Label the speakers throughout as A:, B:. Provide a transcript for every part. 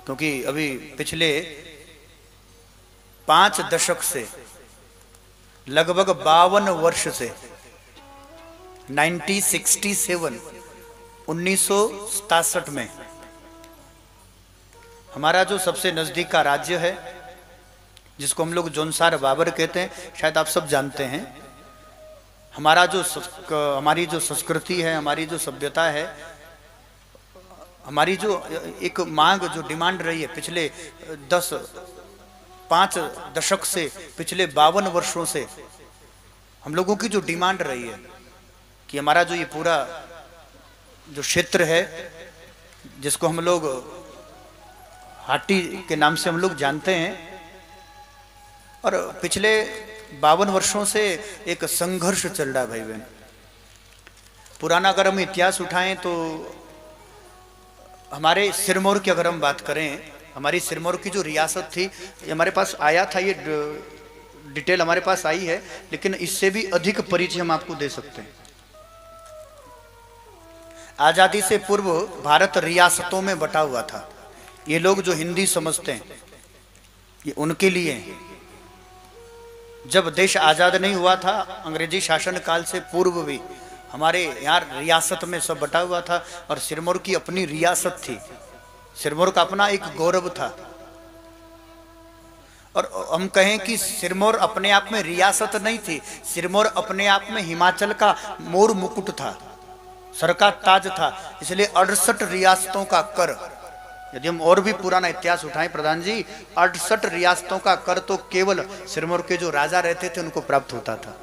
A: क्योंकि अभी पिछले 5 दशक से लगभग 52 वर्ष से 1967 में हमारा जो सबसे नजदीक का राज्य है जिसको हम लोग जोनसार बाबर कहते हैं, शायद आप सब जानते हैं। हमारी जो संस्कृति है, हमारी जो सभ्यता है, हमारी जो एक मांग जो डिमांड रही है पिछले 5 दशक से, पिछले 52 वर्षों से हम लोगों की जो डिमांड रही है कि हमारा जो ये पूरा जो क्षेत्र है जिसको हम लोग हाटी के नाम से हम लोग जानते हैं, और पिछले 52 वर्षों से एक संघर्ष चल रहा है भाई बहन। पुराना अगर हम इतिहास उठाएं तो हमारे सिरमौर की अगर हम बात करें, हमारी सिरमौर की जो रियासत थी, हमारे पास आया था, ये डिटेल हमारे पास आई है, लेकिन इससे भी अधिक परिचय हम आपको दे सकते हैं। आजादी से पूर्व भारत रियासतों में बटा हुआ था। ये लोग जो हिंदी समझते हैं ये उनके लिए है। जब देश आजाद नहीं हुआ था, अंग्रेजी शासन काल से पूर्व भी हमारे यहाँ रियासत में सब बटा हुआ था, और सिरमौर की अपनी रियासत थी। सिरमौर का अपना एक गौरव था। और हम कहें कि सिरमौर अपने आप में रियासत नहीं थी, सिरमौर अपने आप में हिमाचल का मोर मुकुट था, सर का ताज था। इसलिए 68 रियासतों का कर, यदि हम और भी पुराना इतिहास उठाएं प्रधान जी, 68 रियासतों का कर तो केवल सिरमौर के जो राजा रहते थे उनको प्राप्त होता था।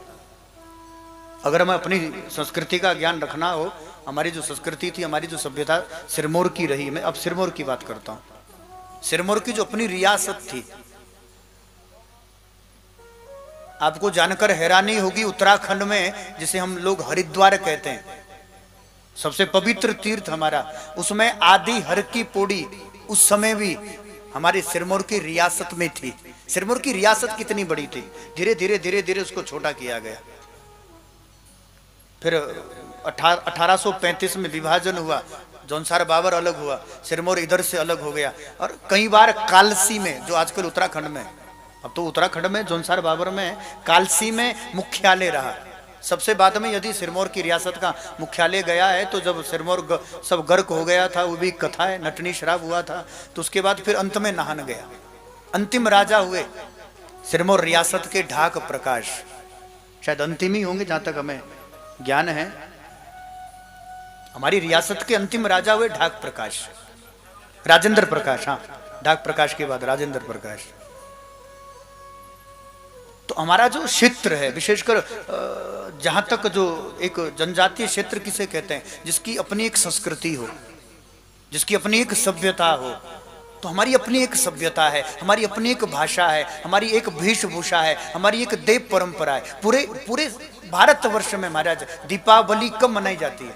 A: अगर हमें अपनी संस्कृति का ज्ञान रखना हो, हमारी जो संस्कृति थी, हमारी जो सभ्यता सिरमौर की रही। मैं अब सिरमौर की बात करता हूं। सिरमौर की जो अपनी रियासत थी, आपको जानकर हैरानी होगी, उत्तराखंड में जिसे हम लोग हरिद्वार कहते हैं, सबसे पवित्र तीर्थ हमारा, उसमें आदि हर की पौड़ी उस समय भी हमारी सिरमौर की रियासत में थी। सिरमौर की रियासत कितनी बड़ी थी, धीरे धीरे उसको छोटा किया गया। फिर 1835 में विभाजन हुआ, जौनसार बाबर अलग हुआ, सिरमौर इधर से अलग हो गया। और कई बार कालसी में, जो आजकल उत्तराखंड में, अब तो उत्तराखंड में जौनसार बाबर में कालसी में मुख्यालय रहा। सबसे बाद में यदि सिरमौर की रियासत का मुख्यालय गया है, तो जब सिरमौर सब गर्क हो गया था, वो भी कथा है, नटनी शराब हुआ था, तो उसके बाद फिर अंत में नहान गया। अंतिम राजा हुए सिरमौर रियासत के ढाक प्रकाश, शायद अंतिम ही होंगे जहां तक हमें ज्ञान है। हमारी रियासत के अंतिम राजा हुए ढाक प्रकाश, राजेंद्र प्रकाश। हाँ, ढाक प्रकाश के बाद राजेंद्र प्रकाश। तो हमारा जो क्षेत्र है, विशेषकर जहां तक जो एक जनजातीय क्षेत्र किसे कहते हैं, जिसकी अपनी एक संस्कृति हो, जिसकी अपनी एक सभ्यता हो, तो हमारी अपनी एक सभ्यता है, हमारी अपनी एक भाषा है, हमारी एक वेशभूषा है, हमारी एक देव परंपरा है। पूरे भारतवर्ष में महाराज दीपावली कब मनाई जाती है?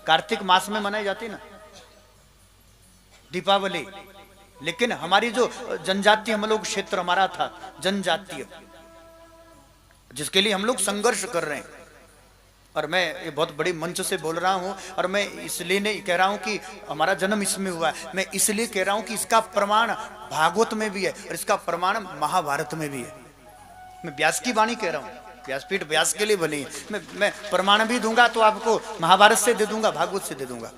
A: कार्तिक मास में मनाई जाती है ना दीपावली। लेकिन हमारी जो जनजातीय हम लोग क्षेत्र हमारा था जनजातीय, जिसके लिए हम लोग संघर्ष कर रहे हैं, और मैं ये बहुत बड़ी मंच से बोल रहा हूं, और मैं इसलिए नहीं कह रहा हूं कि हमारा जन्म इसमें हुआ है, मैं इसलिए कह रहा हूं कि इसका प्रमाण भागवत में भी है और इसका प्रमाण महाभारत में भी है। मैं व्यास की वाणी कह रहा हूं, व्यासपीठ व्यास के लिए बनी है। मैं प्रमाण भी दूंगा तो आपको महाभारत से दे दूंगा, भागवत से दे दूंगा।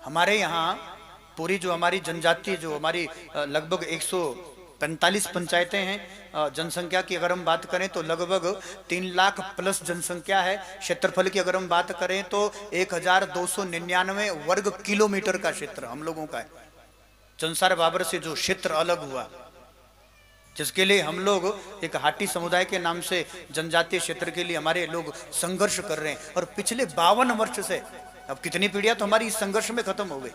A: हमारे यहाँ पूरी जो हमारी जनजाति, जो हमारी लगभग 145 पंचायतें हैं, जनसंख्या की अगर हम बात करें तो लगभग 3 लाख प्लस जनसंख्या है। क्षेत्रफल की अगर हम बात करें तो 1299 वर्ग किलोमीटर का क्षेत्र हम लोगों का है। जौनसार बाबर से जो क्षेत्र अलग हुआ, जिसके लिए हम लोग एक हाटी समुदाय के नाम से जनजातीय क्षेत्र के लिए हमारे लोग संघर्ष कर रहे हैं, और पिछले 52 वर्ष से, अब कितनी पीढ़ियां तो हमारी इस संघर्ष में खत्म हो गई।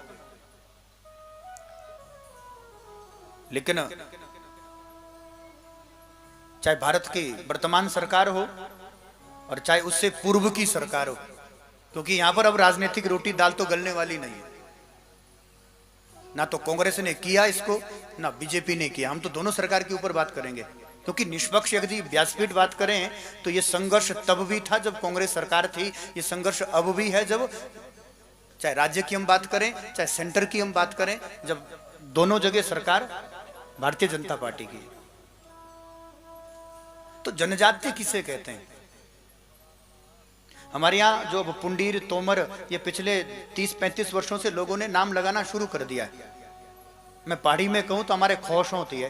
A: लेकिन चाहे भारत की वर्तमान सरकार हो और चाहे उससे पूर्व की सरकार हो, क्योंकि यहां पर अब राजनीतिक रोटी दाल तो गलने वाली नहीं है। ना तो कांग्रेस ने किया इसको, ना बीजेपी ने किया। हम तो दोनों सरकार के ऊपर बात करेंगे, क्योंकि निष्पक्ष यदि व्यासपीठ बात करें तो ये संघर्ष तब भी था जब कांग्रेस सरकार थी, ये संघर्ष अब भी है जब चाहे राज्य की हम बात करें, चाहे सेंटर की हम बात करें, जब दोनों जगह सरकार भारतीय जनता पार्टी की। तो जनजाति किसे कहते हैं? हमारे यहाँ जो पुंडीर, तोमर, ये पिछले 30-35 वर्षों से लोगों ने नाम लगाना शुरू कर दिया है। मैं पहाड़ी में कहूं तो हमारे खोश होती है,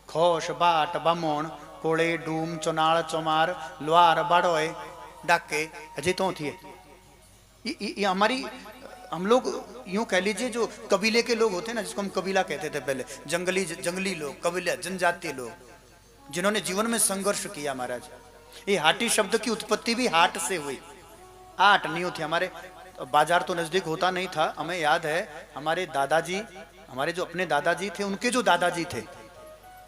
A: खोश, बाट, बामोण, कोड़े, डूम, चौनाड़, चौमार, लुहार, बाड़ोए, डाके, अजय तो होती है। ये हमारी, हम लोग यूं कह लीजिए जो कबीले के लोग होते हैं ना, जिसको हम कबीला कहते थे पहले, जंगली लोग, कबीला, जनजातीय लोग, जिन्होंने जीवन में संघर्ष किया महाराज। ये हाटी शब्द की उत्पत्ति भी हाट से हुई। आठ नहीं होती, हमारे बाजार तो नजदीक होता नहीं था। हमें याद है हमारे दादाजी, हमारे जो अपने दादाजी थे, उनके जो दादाजी थे,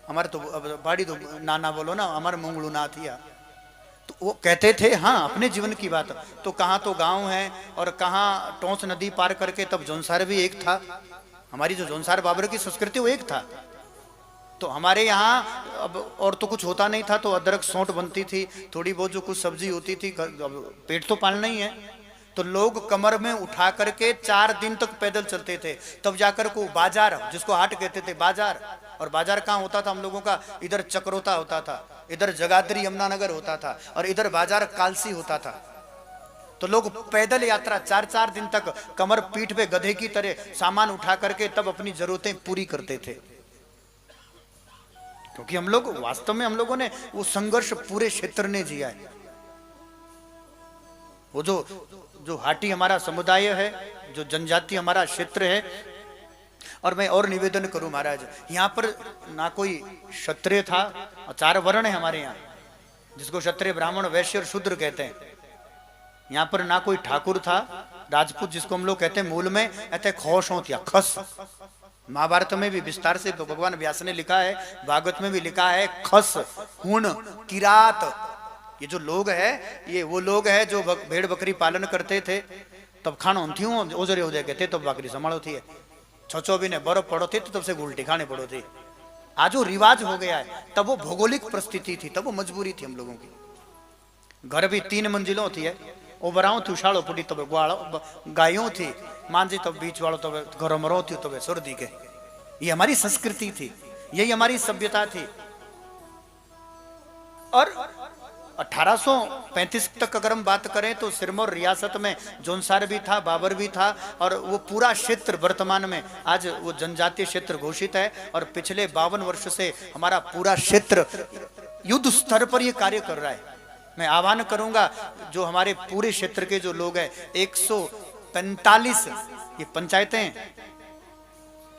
A: हमारे तो बाड़ी तो नाना बोलो ना, हमारे मंगलू ना थिया, तो वो कहते थे, हाँ अपने जीवन की बात, तो कहाँ तो गांव है और कहाँ टोंस नदी पार करके तब जौनसार भी एक था। हमारी जो जौनसार बाबर की संस्कृति वो एक था। तो हमारे यहाँ अब और तो कुछ होता नहीं था, तो अदरक सौंठ बनती थी, थोड़ी बहुत जो कुछ सब्जी होती थी, पेट तो पालना ही है। तो लोग कमर में उठा करके 4 दिन तक पैदल चलते थे, तब जाकर को बाजार, जिसको हाट कहते थे, बाजार। और बाजार कहाँ होता था हम लोगों का? इधर चक्रोता होता था, इधर जगाधरी यमुनानगर होता था, और इधर बाजार कालसी होता था। तो लोग पैदल यात्रा 4-4 दिन तक कमर पीठ पे गधे की तरह सामान उठा करके तब अपनी जरूरतें पूरी करते थे। क्योंकि हम लोग वास्तव में, हम लोगों ने वो संघर्ष पूरे क्षेत्र ने जिया है। वो जो हाटी हमारा समुदाय है, जो जनजाति हमारा क्षेत्र है। और मैं और निवेदन करूं महाराज, यहाँ पर ना कोई क्षत्रिय था, 4 वर्ण है हमारे यहाँ, जिसको क्षत्रिय, ब्राह्मण, वैश्य और शूद्र कहते हैं। यहाँ पर ना कोई ठाकुर था, राजपूत जिसको हम लोग कहते हैं मूल में, कहते खोश होती खस। महाभारत में भी विस्तार से भगवान व्यास ने लिखा है, भागवत में भी लिखा है, खस, हुण, किरात, ये जो लोग है, ये वो लोग है जो भेड़ बकरी पालन करते थे। तब खानो थी ओजरे हो जाए कहते, तब बकरी संभालो थी, छो भी ने बर्फ पड़ो थी, तो तब से उल्टी खाने पड़ो थी। आज वो रिवाज हो गया है, तब वो भौगोलिक परिस्थिति थी, तब वो मजबूरी थी हम लोगों की। घर भी 3 मंजिलों थी है, ओबराओ थी, उछाड़ो पुटी तब ग्वाड़ो, गायों थी, मांझी तब बीच वालों तब घर मरो थी, तब सुरदी के। ये हमारी संस्कृति थी, यही हमारी सभ्यता थी। और 1835 तक अगर हम बात करें तो सिरमौर रियासत में जौनसार भी था, बाबर भी था, और वो पूरा क्षेत्र वर्तमान में आज वो जनजातीय क्षेत्र घोषित है। और पिछले 52 वर्ष से हमारा पूरा क्षेत्र युद्ध स्तर पर ये कार्य कर रहा है। मैं आह्वान करूंगा, जो हमारे पूरे क्षेत्र के जो लोग हैं, 145 ये पंचायतें,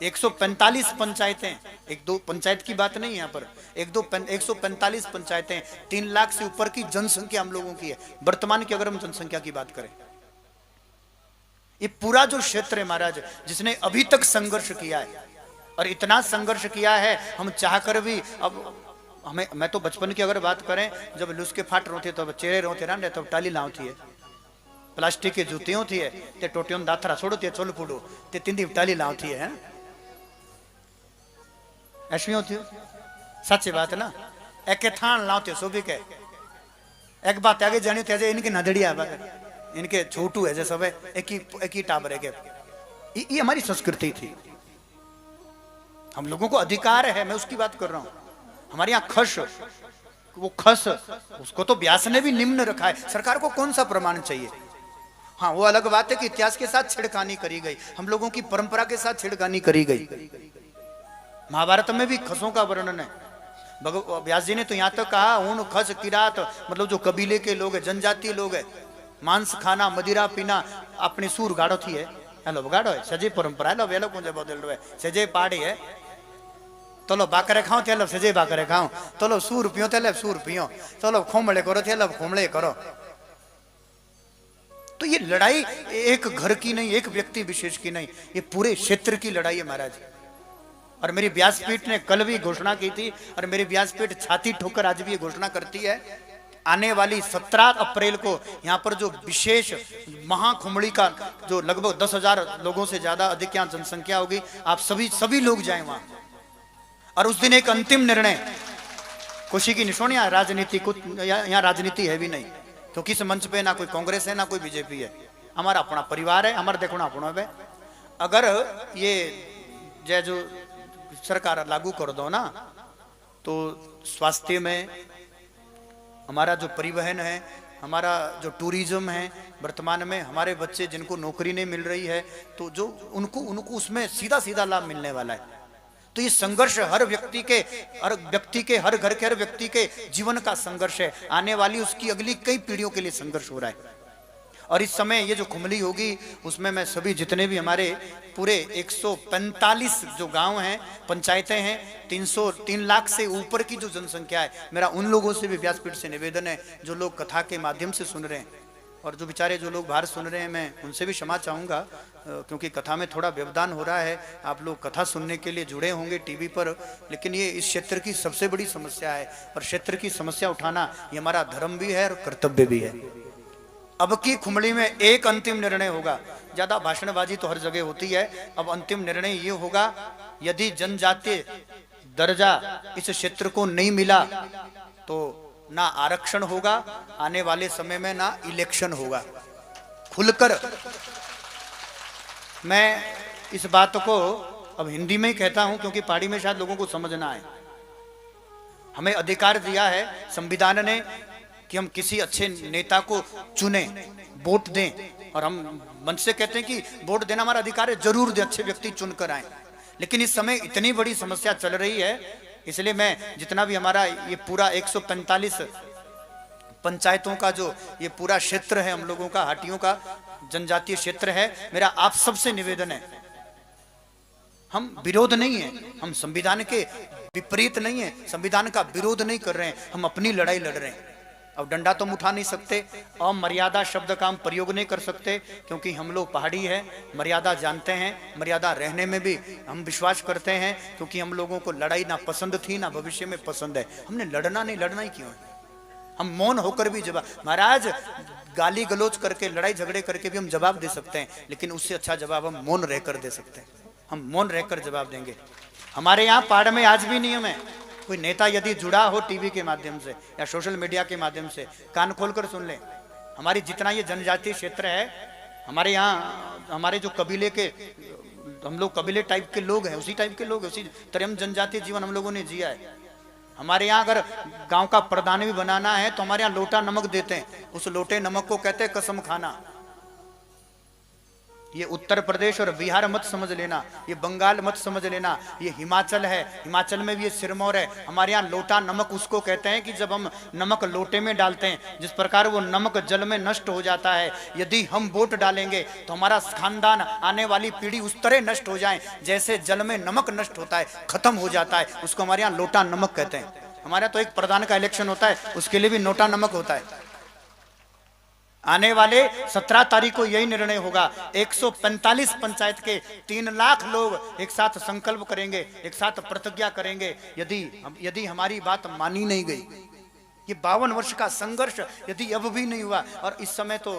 A: 145 पंचायतें, 1-2 पंचायत की बात नहीं है यहाँ पर, 145 पंचायतें, 3 लाख से ऊपर की जनसंख्या हम लोगों की है वर्तमान की, अगर हम जनसंख्या की बात करें। ये पूरा जो क्षेत्र है महाराज, जिसने अभी तक संघर्ष किया है, और इतना संघर्ष किया है, हम चाहकर भी अब हमें, मैं तो बचपन की अगर बात करें, जब लुस्के फाट रोते तब चेहरे रोते ना, तब टाली लाओ थी, प्लास्टिक की जूती होती है, ते टोटियों दाथरा छोड़ो, ते चोल पुड़ो, ते तिंदी टाली लाओ थी है, ऐसी होती हो, सच्ची बात है ना। एक थान लाओते सोभी के, एक बात आगे जानी थे, इनकी नदड़िया, इनके छोटू है जैसे, एक ही टाबर है, ये हमारी संस्कृति थी। हम लोगों को अधिकार है, मैं उसकी बात कर रहा हूं। हमारे यहाँ खस, वो खस, उसको तो व्यास ने भी निम्न रखा है, सरकार को कौन सा प्रमाण चाहिए? हाँ, वो अलग बात है कि इतिहास के साथ छिड़कानी करी गई, हम लोगों की परंपरा के साथ छिड़कानी करी गई। महाभारत में भी खसों का वर्णन है, व्यास जी ने तो यहाँ तक कहा, ऊन, खस, किरात, मतलब जो कबीले के लोग है, जनजातीय लोग है, मांस खाना, मदिरा पीना, अपनी सूर गाड़ो थी है, हेलो गाड़ो है, सजे परंपरा है, वेलो कुंजे बदल रहे, सजे पहाड़ी है, तो बाकरे खाओ थे, सजे बाकरे खाओ, तो सूर पियो थे, सूर पियो, तो खोमड़े करो थे, खोमड़े करो। तो ये लड़ाई एक घर की नहीं, एक व्यक्ति विशेष की नहीं, ये पूरे क्षेत्र की लड़ाई है महाराज। और मेरी व्यासपीठ ने कल भी घोषणा की थी, और मेरी व्यासपीठ छाती ठोकर आज भी ये घोषणा करती है, आने वाली 17 अप्रैल को यहाँ पर जो विशेष महाखुमड़ी का जो लगभग 10,000 लोगों से ज्यादा अधिक यहाँ जनसंख्या होगी, आप सभी लोग जाएं वहां। और उस दिन एक अंतिम निर्णय, खुशी की निशानी, राजनीति कुछ यहाँ राजनीति है भी नहीं, क्योंकि इस मंच पे ना कोई कांग्रेस है ना कोई बीजेपी है, हमारा अपना परिवार है, हमारा देखो अपना है। अगर ये जय जो सरकार लागू कर दो ना, तो स्वास्थ्य में, हमारा जो परिवहन है, हमारा जो टूरिज्म है, वर्तमान में हमारे बच्चे जिनको नौकरी नहीं मिल रही है, तो जो उनको उनको उसमें सीधा सीधा लाभ मिलने वाला है। तो ये संघर्ष हर व्यक्ति के हर घर के हर व्यक्ति के जीवन का संघर्ष है। आने वाली उसकी अगली कई पीढ़ियों के लिए संघर्ष हो रहा है। और इस समय ये जो खुमली होगी, उसमें मैं सभी जितने भी हमारे पूरे 145 जो गांव हैं, पंचायतें हैं, 3 लाख से ऊपर की जो जनसंख्या है, मेरा उन लोगों से भी व्यासपीठ से निवेदन है जो लोग कथा के माध्यम से सुन रहे हैं, और जो बेचारे जो लोग बाहर सुन रहे हैं, मैं उनसे भी क्षमा चाहूँगा, क्योंकि कथा में थोड़ा व्यवधान हो रहा है। आप लोग कथा सुनने के लिए जुड़े होंगे टीवी पर, लेकिन ये इस क्षेत्र की सबसे बड़ी समस्या है, और क्षेत्र की समस्या उठाना ये हमारा धर्म भी है और कर्तव्य भी है। अब की खुमड़ी में एक अंतिम निर्णय होगा। ज्यादा भाषणबाजी तो हर जगह होती है। अब अंतिम निर्णय ये होगा, यदि जनजातीय दर्जा इस क्षेत्र को नहीं मिला तो ना आरक्षण होगा, आने वाले समय में ना इलेक्शन होगा। खुलकर मैं इस बात को अब हिंदी में ही कहता हूं, क्योंकि पहाड़ी में शायद लोगों को समझना है। हमें अधिकार दिया है संविधान ने कि हम किसी अच्छे नेता को चुने, वोट दें, और हम मन से कहते हैं कि वोट देना हमारा अधिकार है, जरूर दे, अच्छे व्यक्ति चुनकर आए। लेकिन इस समय इतनी बड़ी समस्या चल रही है, इसलिए मैं जितना भी हमारा ये पूरा 145 पंचायतों का जो ये पूरा क्षेत्र है, हम लोगों का, हाटियों का जनजातीय क्षेत्र है, मेरा आप सबसे निवेदन है, हम विरोध नहीं है, हम संविधान के विपरीत नहीं है, संविधान का विरोध नहीं कर रहे हैं, हम अपनी लड़ाई लड़ रहे हैं। अब डंडा तो हम उठा नहीं सकते, अमर्यादा शब्द का हम प्रयोग नहीं कर सकते, क्योंकि हम लोग पहाड़ी हैं, मर्यादा जानते हैं, मर्यादा रहने में भी हम विश्वास करते हैं, क्योंकि हम लोगों को लड़ाई ना पसंद थी ना भविष्य में पसंद है। हमने लड़ना नहीं, लड़ना ही क्यों है? हम मौन होकर भी जवाब, महाराज गाली गलोच करके, लड़ाई झगड़े करके भी हम जवाब दे सकते हैं, लेकिन उससे अच्छा जवाब हम मौन रहकर दे सकते हैं। हम मौन रहकर जवाब देंगे। हमारे यहाँ पहाड़ में आज भी नियम है, कोई नेता यदि जुड़ा हो टीवी के माध्यम से या सोशल मीडिया के माध्यम से, कान खोलकर सुन ले। हमारी जितना ये जनजातीय क्षेत्र है, हमारे यहाँ हमारे जो कबीले के, हम लोग कबीले टाइप के लोग हैं, उसी टाइप के लोग हैं, उसी तरह हम जनजातीय जीवन हम लोगों ने जिया है। हमारे यहाँ अगर गांव का प्रधान भी बनाना है तो हमारे यहाँ लोटा नमक देते हैं, उस लोटे नमक को कहते हैं कसम खाना। ये उत्तर प्रदेश और बिहार मत समझ लेना, ये बंगाल मत समझ लेना, ये हिमाचल है, हिमाचल में भी ये सिरमौर है। हमारे यहाँ लोटा नमक उसको कहते हैं कि जब हम नमक लोटे में डालते हैं, जिस प्रकार वो नमक जल में नष्ट हो जाता है, यदि हम वोट डालेंगे तो हमारा खानदान, आने वाली पीढ़ी उस तरह नष्ट हो जाए जैसे जल में नमक नष्ट होता है, खत्म हो जाता है, उसको हमारे यहाँ लोटा नमक कहते हैं। हमारे यहाँ तो एक प्रधान का इलेक्शन होता है, उसके लिए भी नोटा नमक होता है। आने वाले 17 तारीख को यही निर्णय होगा। 145 पंचायत के 3 लाख लोग एक साथ संकल्प करेंगे, एक साथ प्रतिज्ञा करेंगे। यदि हमारी बात मानी नहीं गई, ये 52 वर्ष का संघर्ष यदि अब भी नहीं हुआ, और इस समय तो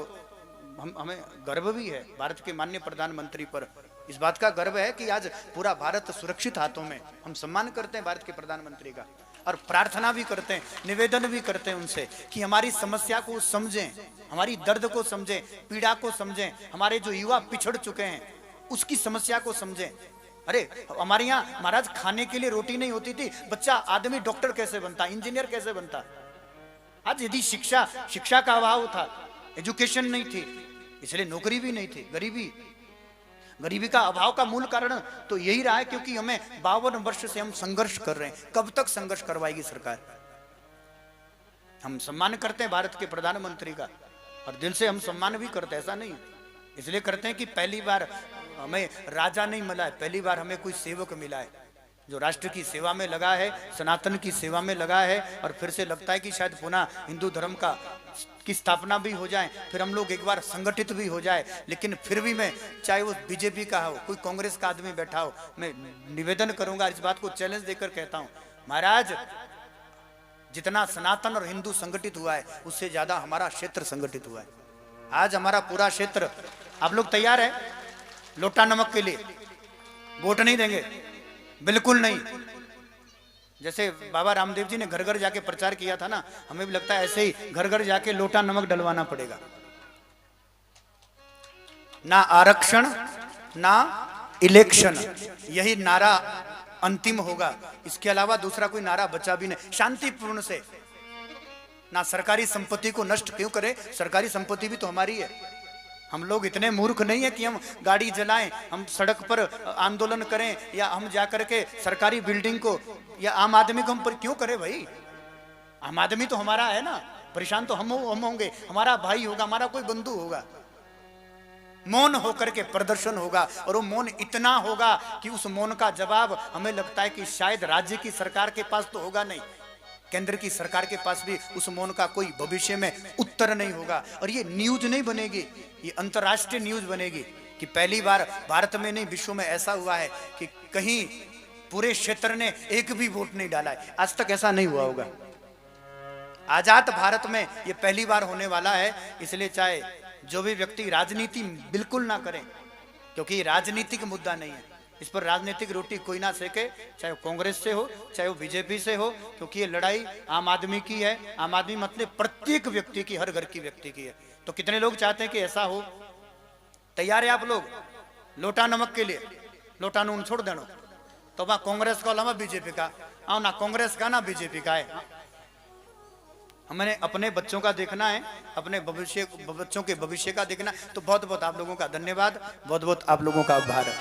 A: हमें गर्व भी है भारत के माननीय प्रधानमंत्री पर, इस बात का गर्व है कि आज पूरा भारत सुरक्षित हाथों में। हम सम्मान करते हैं भारत के प्रधानमंत्री का, और प्रार्थना भी करते हैं, निवेदन भी करते हैं उनसे कि हमारी समस्या को समझें, हमारी दर्द को समझें, पीड़ा को समझें, हमारे जो युवा पिछड़ चुके हैं उसकी समस्या को समझें। अरे हमारे यहाँ महाराज खाने के लिए रोटी नहीं होती थी, बच्चा आदमी डॉक्टर कैसे बनता, इंजीनियर कैसे बनता? आज यदि शिक्षा का अभाव था, एजुकेशन नहीं थी, इसलिए नौकरी भी नहीं थी, गरीबी का अभाव का मूल कारण तो यही रहा है, क्योंकि हमें 52 वर्ष से हम संघर्ष कर रहे हैं। कब तक संघर्ष करवाएगी सरकार? हम सम्मान करते हैं भारत के प्रधानमंत्री का, और दिल से हम सम्मान भी करते हैं, ऐसा नहीं, इसलिए करते हैं कि पहली बार हमें राजा नहीं मिला है, पहली बार हमें कोई सेवक मिला है जो राष्ट्र की सेवा में लगा है, सनातन की सेवा में लगा है। और फिर से लगता है कि शायद पुनः हिंदू धर्म की स्थापना भी हो जाए, फिर हम लोग एक बार संगठित भी हो जाए। लेकिन फिर भी मैं, चाहे वो बीजेपी का हो, कोई कांग्रेस का आदमी बैठा हो, मैं निवेदन करूंगा, इस बात को चैलेंज देकर कहता हूं, महाराज जितना सनातन और हिंदू संगठित हुआ है, उससे ज्यादा हमारा क्षेत्र संगठित हुआ है। आज हमारा पूरा क्षेत्र, आप लोग तैयार है लोटा नमक के लिए? वोट नहीं देंगे, बिल्कुल नहीं। जैसे बाबा रामदेव जी ने घर घर जाके प्रचार किया था ना, हमें भी लगता है ऐसे ही घर घर जाके लोटा नमक डलवाना पड़ेगा। ना आरक्षण ना इलेक्शन, यही नारा अंतिम होगा। इसके अलावा दूसरा कोई नारा बचा भी नहीं। शांतिपूर्ण से, ना सरकारी संपत्ति को नष्ट क्यों करें, सरकारी संपत्ति भी तो हमारी है। हम लोग इतने मूर्ख नहीं है कि हम गाड़ी जलाएं, हम सड़क पर आंदोलन करें, या हम जाकर के सरकारी बिल्डिंग को या आम आदमी को हम पर क्यों करें भाई। आम आदमी तो हमारा है ना, परेशान तो हम होंगे, हमारा भाई होगा, हमारा कोई बंधु होगा। मौन होकर के प्रदर्शन होगा, और वो मौन इतना होगा कि उस मौन का जवाब हमें लगता है कि शायद राज्य की सरकार के पास तो होगा नहीं, केंद्र की सरकार के पास भी उस मौन का कोई भविष्य में उत्तर नहीं होगा। और ये न्यूज नहीं बनेगी, ये अंतरराष्ट्रीय न्यूज बनेगी कि पहली बार भारत में नहीं विश्व में ऐसा हुआ है कि कहीं पूरे क्षेत्र ने एक भी वोट नहीं डाला है। आज तक ऐसा नहीं हुआ होगा। आजाद भारत में ये पहली बार होने वाला है। इसलिए चाहे जो भी व्यक्ति राजनीति बिल्कुल ना करें, क्योंकि ये राजनीतिक मुद्दा नहीं है, इस पर राजनीतिक रोटी कोई ना सेके, चाहे वो कांग्रेस से हो चाहे वो बीजेपी से हो, क्योंकि ये लड़ाई आम आदमी की है। आम आदमी मतलब प्रत्येक व्यक्ति की, हर घर की व्यक्ति की है। तो कितने लोग चाहते हैं कि ऐसा हो? तैयार है आप लोग लोटा नमक के लिए? लोटा नून छोड़ देना तो वहां कांग्रेस का अलावा बीजेपी का आओ ना, कांग्रेस का ना बीजेपी का है। हमें अपने बच्चों का देखना है, अपने भविष्य, बच्चों के भविष्य का देखना। तो बहुत बहुत आप लोगों का धन्यवाद, बहुत बहुत आप लोगों का आभार।